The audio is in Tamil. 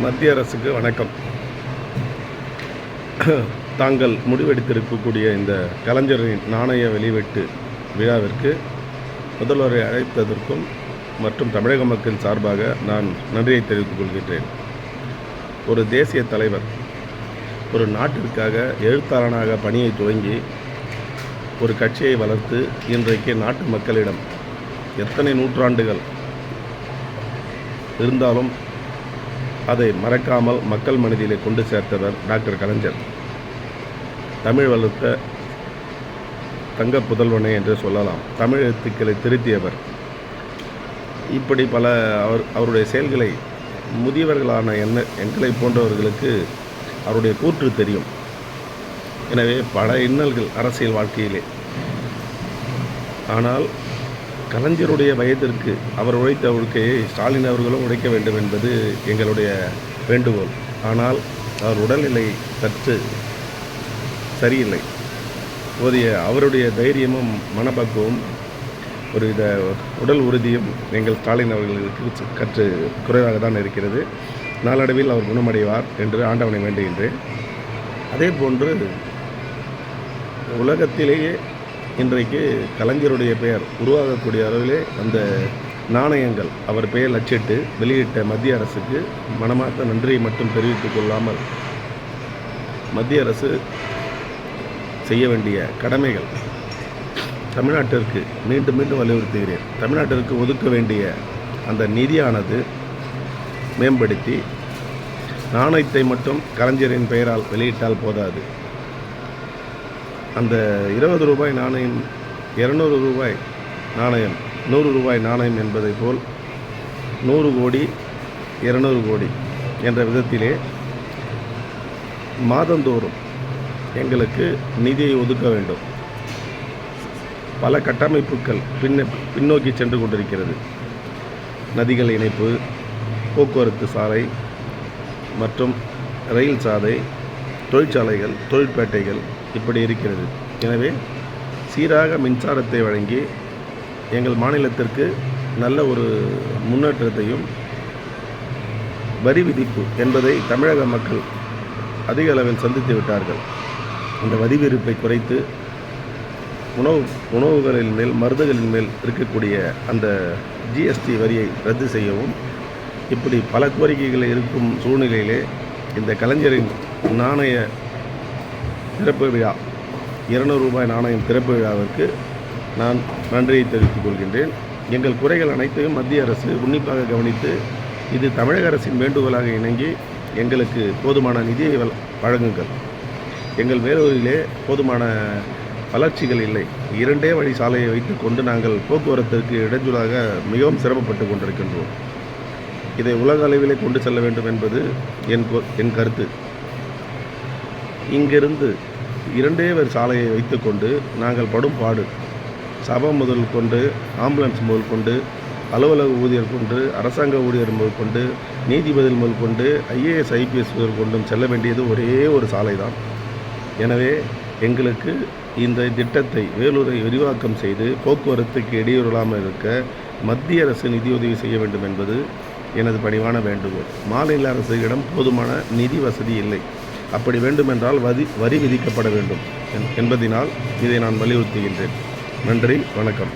மத்திய அரசுக்கு வணக்கம். தாங்கள் முடிவெடுத்திருக்கக்கூடிய இந்த கலைஞரின் நாணய வெளிவீட்டு விழாவிற்கு முதல்வரை அழைத்ததற்கும் மற்றும் தமிழக மக்கள் சார்பாக நான் நன்றியை தெரிவித்துக் கொள்கின்றேன். ஒரு தேசிய தலைவர் ஒரு நாட்டிற்காக எழுத்தாளனாக பணியை துவங்கி ஒரு கட்சியை வளர்த்து இன்றைக்கு நாட்டு மக்களிடம் எத்தனை நூற்றாண்டுகள் இருந்தாலும் அதை மறக்காமல் மக்கள் மனதிலே கொண்டு சேர்த்தவர் டாக்டர் கலைஞர். தமிழ் வளர்த்த தங்க புதல்வனே என்று சொல்லலாம். தமிழ் எழுத்துக்களை திருத்தியவர். இப்படி பல அவருடைய செயல்களை முதியவர்களான எங்களை போன்றவர்களுக்கு அவருடைய கூற்று தெரியும். எனவே பல இன்னல்கள் அரசியல் வாழ்க்கையிலே. ஆனால் கலைஞருடைய வயதிற்கு அவர் உழைத்த உழைக்கையை ஸ்டாலின் அவர்களும் உழைக்க வேண்டும் என்பது எங்களுடைய வேண்டுகோள். ஆனால் அவர் உடல்நிலை சற்று சரியில்லை. போதிய அவருடைய தைரியமும் மனப்பக்குவம் ஒருவித உடல் உறுதியும் எங்கள் ஸ்டாலின் அவர்களுக்கு கற்று குறைவாக தான் இருக்கிறது. நாளடைவில் அவர் குணமடைவார் என்று ஆண்டவனை வேண்டுகின்றேன். அதே போன்று உலகத்திலேயே இன்றைக்கு கலைஞருடைய பெயர் உருவாகக்கூடிய அளவிலே அந்த நாணயங்கள் அவர் பெயர் அச்சிட்டு வெளியிட்ட மத்திய அரசுக்கு மனமார்ந்த நன்றியை மட்டும் தெரிவித்துக் கொள்ளாமல் மத்திய அரசு செய்ய வேண்டிய கடமைகள் தமிழ்நாட்டிற்கு மீண்டும் மீண்டும் வலியுறுத்துகிறேன். தமிழ்நாட்டிற்கு ஒதுக்க வேண்டிய அந்த நிதியானது மேம்படுத்தி நாணயத்தை மட்டும் கலைஞரின் பெயரால் வெளியிட்டால் போதாது. அந்த 20 ரூபாய் நாணயம் 200 ரூபாய் நாணயம் 100 ரூபாய் நாணயம் என்பதை போல் 100 கோடி 200 கோடி என்ற விதத்திலே மாதந்தோறும் எங்களுக்கு நிதியை ஒதுக்க வேண்டும். பல கட்டமைப்புகள் பின்னோக்கி சென்று கொண்டிருக்கிறது. நதிகள் இணைப்பு, போக்குவரத்து சாலை மற்றும் ரயில் சாலை, தொழிற்சாலைகள், தொழிற்பேட்டைகள் இப்படி இருக்கிறது. எனவே சீராக மின்சாரத்தை வழங்கி எங்கள் மாநிலத்திற்கு நல்ல ஒரு முன்னேற்றத்தையும், வரி விதிப்பு என்பதை தமிழக மக்கள் அதிக அளவில் சந்தித்து விட்டார்கள். அந்த வரி விதிப்பை குறைத்து உணவுகளின் மேல், மருந்துகளின் மேல் இருக்கக்கூடிய அந்த ஜிஎஸ்டி வரியை ரத்து செய்யவும், இப்படி பல கோரிக்கைகள் இருக்கும் சூழ்நிலையிலே இந்த கலைஞரின் நாணய திறப்பு விழா 200 ரூபாய் நாணயம் திறப்பு விழாவிற்கு நான் நன்றியை தெரிவித்துக் கொள்கின்றேன். எங்கள் குறைகள் அனைத்தையும் மத்திய அரசு உன்னிப்பாக கவனித்து இது தமிழக அரசின் வேண்டுகோளாக இணங்கி எங்களுக்கு போதுமான நிதியை வழங்குங்கள். எங்கள் வேலூரிலே போதுமான வளர்ச்சிகள் இல்லை. 2 வழி சாலையை வைத்துக்கொண்டு நாங்கள் போக்குவரத்திற்கு இடைஞ்சலாக மிகவும் சிரமப்பட்டு கொண்டிருக்கின்றோம். இதை உலக அளவிலே கொண்டு செல்ல வேண்டும் என்பது என் கருத்து. இங்கிருந்து 2 வழி சாலையை வைத்துக்கொண்டு நாங்கள் படும் பாடு, சபை முதல் கொண்டு, ஆம்புலன்ஸ் முதல் கொண்டு, அலுவலக ஊழியர் கொண்டு, அரசாங்க ஊழியர் முதல் கொண்டு, நீதிபதி முதல் கொண்டு, IAS IPS முதல் கொண்டும் செல்ல வேண்டியது ஒரே ஒரு சாலை தான். எனவே எங்களுக்கு இந்த திட்டத்தை வேலூரை விரிவாக்கம் செய்து போக்குவரத்துக்கு இடையூறில்லாமல் இருக்க மத்திய அரசு நிதியுதவி செய்ய வேண்டும் என்பது எனது பணிவான வேண்டுகோள். மாநில அரசிடம் போதுமான நிதி வசதி இல்லை. அப்படி வேண்டுமென்றால் வரி விதிக்கப்பட வேண்டும் என்பதினால் இதை நான் வலியுறுத்துகின்றேன். நன்றி, வணக்கம்.